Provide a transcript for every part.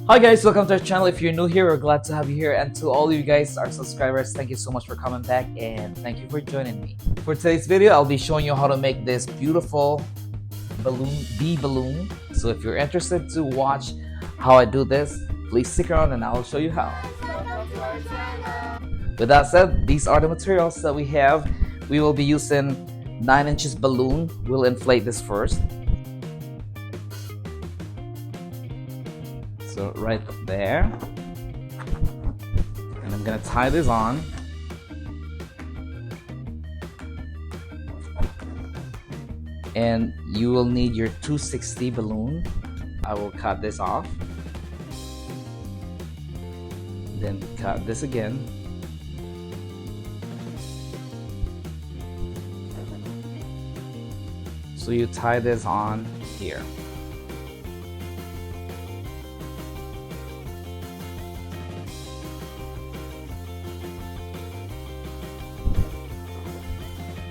Hi guys, welcome to our channel. If you're new here, we're glad to have you here. And to all of you guys, our subscribers, thank you so much for coming back and thank you for joining me. For today's video, I'll be showing you how to make this beautiful bee balloon. So if you're interested to watch how I do this, please stick around and I'll show you how. With that said, these are the materials that we have. We will be using 9 inches balloon. We'll inflate this first. So right there, and I'm gonna tie this on. And you will need your 260 balloon. I will cut this off, then cut this again. So you tie this on here.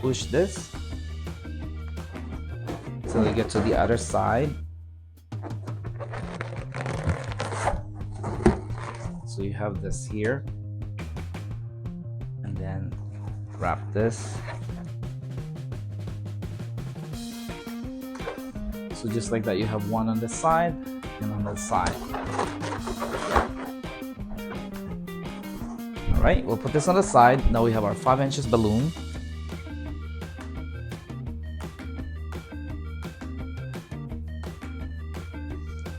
Push this until you get to the other side. So you have this here, and then wrap this. So just like that, you have one on the side and on the side. All right, we'll put this on the side. Now we have our 5 inches balloon.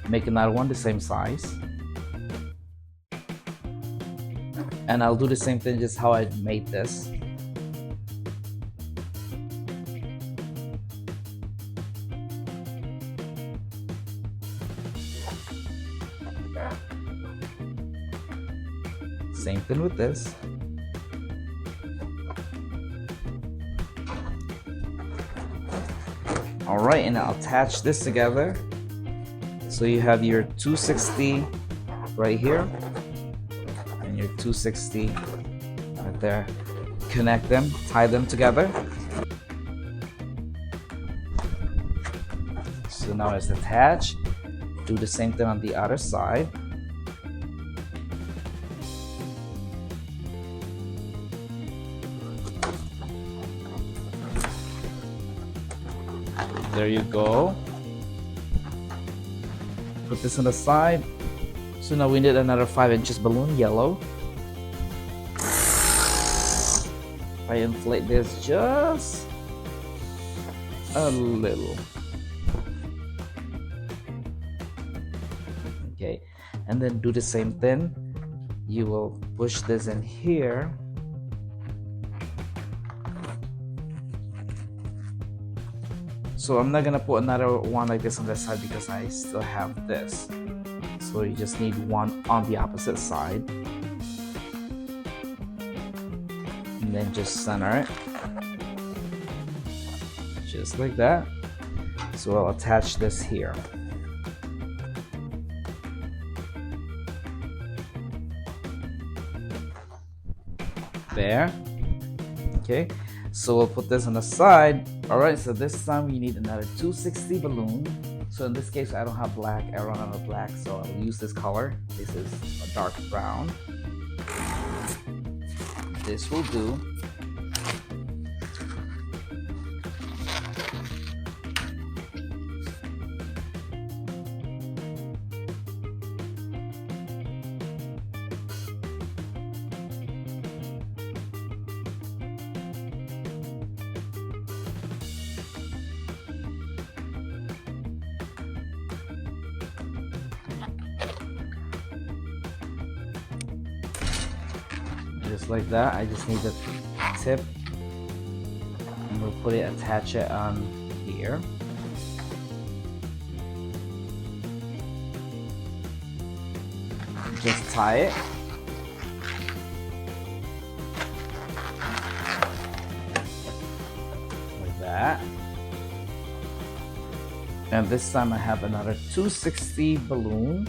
Make another one the same size, and I'll do the same thing just how I made this. Same thing with this. All right, and I'll attach this together. So you have your 260 right here and your 260 right there. Connect them, tie them together. So now it's attached. Do the same thing on the other side. There you go. Put this on the side. So now we need another 5 inches balloon, yellow. I inflate this just a little. Okay, and then do the same thing. You will push this in here. So I'm not gonna put another one like this on this side because I still have this. So you just need one on the opposite side. And then just center it. Just like that. So I'll attach this here. There. Okay. So we'll put this on the side. All right, so this time you need another 260 balloon. So in this case, I don't have black. I run out of black, so I'll use this color. This is a dark brown. This will do. Just like that. I just need the tip, and we'll put it, attach it on here. Just tie it. Like that. And this time I have another 260 balloon.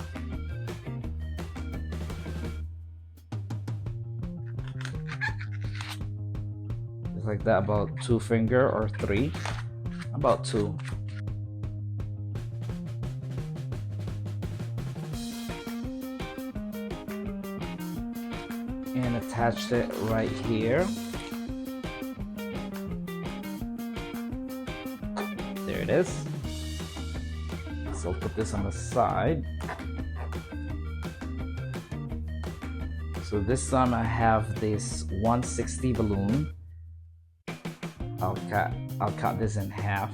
Like that, about 2 finger or 3, about 2. and attach it right here. There it is. So I'll put this on the side. So this time I have this 160 balloon. I'll cut this in half.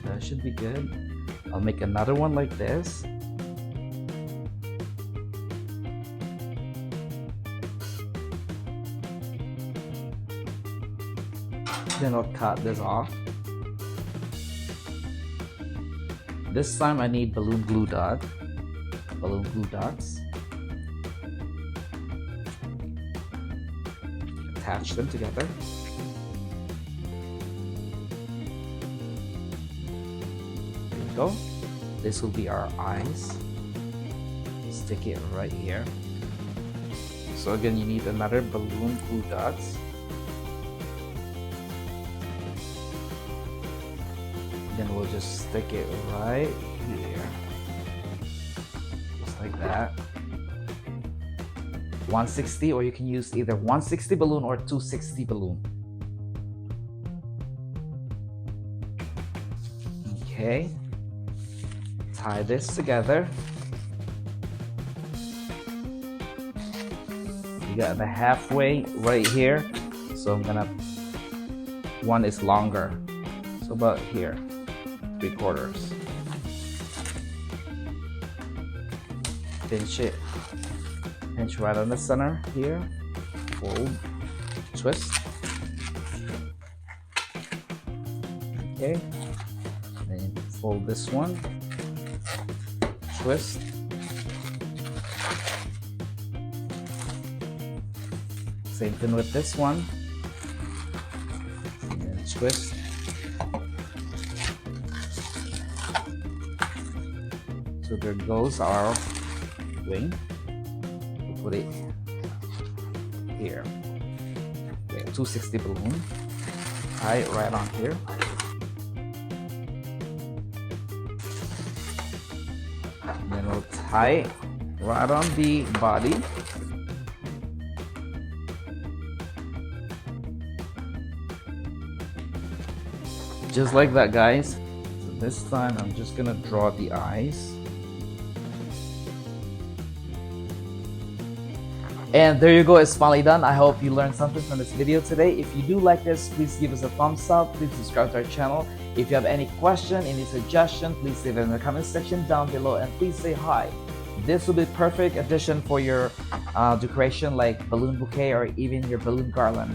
That should be good. I'll make another one like this. Then I'll cut this off. This time I need balloon glue dots. Attach them together. There we go. This will be our eyes. Stick it right here. So again, you need another balloon glue dots. Then we'll just stick it right here, just like that. 160, or you can use either 160 balloon or 260 balloon. Okay, tie this together. You got the halfway right here, so I'm gonna, one is longer, so about here. 3/4. Pinch right on the center here. Fold, twist. Okay. Then fold this one. Twist. Same thing with this one. And then twist. So there goes our wing. We'll put it here. Okay, 260 balloon. Tie it right on here. And then we'll tie it right on the body. Just like that, guys. So this time I'm just gonna draw the eyes. And there you go, it's finally done. I hope you learned something from this video today. If you do like this, please give us a thumbs up. Please subscribe to our channel. If you have any question, any suggestion, please leave it in the comment section down below, and please say hi. This will be perfect addition for your decoration, like balloon bouquet or even your balloon garland.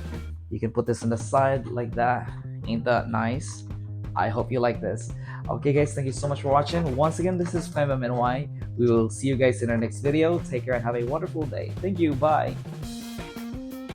You can put this on the side like that. Ain't that nice? I hope you like this. Okay guys, thank you so much for watching. Once again, this is FemMNY. We will see you guys in our next video. Take care and have a wonderful day. Thank you. Bye.